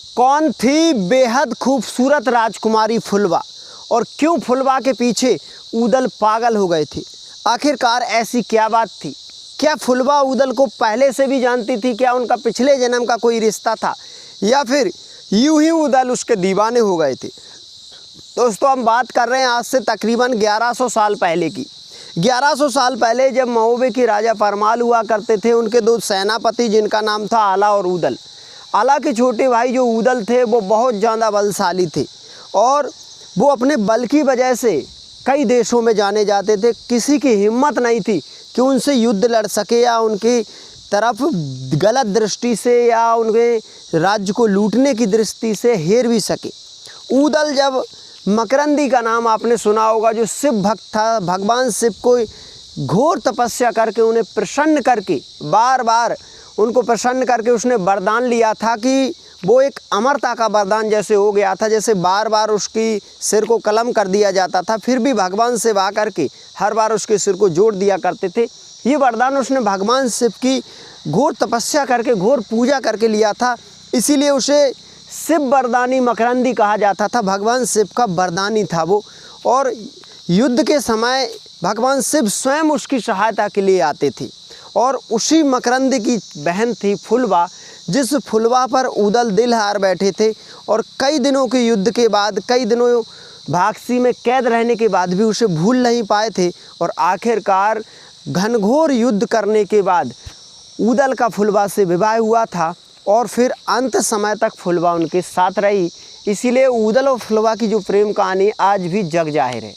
कौन थी बेहद खूबसूरत राजकुमारी फुलवा और क्यों फुलवा के पीछे ऊदल पागल हो गए थे? आखिरकार ऐसी क्या बात थी? क्या फुलवा ऊदल को पहले से भी जानती थी? क्या उनका पिछले जन्म का कोई रिश्ता था या फिर यूं ही ऊदल उसके दीवाने हो गए थे? दोस्तों, हम बात कर रहे हैं आज से तकरीबन 1100 साल पहले की। 1100 साल पहले जब महोबे के राजा परमाल हुआ करते थे, उनके दो सेनापति जिनका नाम था आला और ऊदल। आला के छोटे भाई जो ऊदल थे वो बहुत ज़्यादा बलशाली थे और वो अपने बल की वजह से कई देशों में जाने जाते थे। किसी की हिम्मत नहीं थी कि उनसे युद्ध लड़ सके या उनकी तरफ गलत दृष्टि से या उनके राज्य को लूटने की दृष्टि से हेर भी सके। ऊदल जब मकरंदी का नाम आपने सुना होगा, जो शिव भक्त था, भगवान शिव को घोर तपस्या करके उन्हें प्रसन्न करके बार बार उनको प्रसन्न करके उसने वरदान लिया था कि वो एक अमरता का वरदान जैसे हो गया था। जैसे बार बार उसकी सिर को कलम कर दिया जाता था, फिर भी भगवान शिव आकर के हर बार उसके सिर को जोड़ दिया करते थे। ये वरदान उसने भगवान शिव की घोर तपस्या करके, घोर पूजा करके लिया था। इसीलिए उसे शिव वरदानी मकरंदी कहा जाता था। भगवान शिव का वरदानी था वो, और युद्ध के समय भगवान शिव स्वयं उसकी सहायता के लिए आते थे। और उसी मकरंदी की बहन थी फुलवा, जिस फुलवा पर ऊदल दिल हार बैठे थे। और कई दिनों के युद्ध के बाद, कई दिनों भागसी में कैद रहने के बाद भी उसे भूल नहीं पाए थे। और आखिरकार घनघोर युद्ध करने के बाद ऊदल का फुलवा से विवाह हुआ था और फिर अंत समय तक फुलवा उनके साथ रही। इसीलिए ऊदल और फुलवा की जो प्रेम कहानी आज भी जग जाहिर है।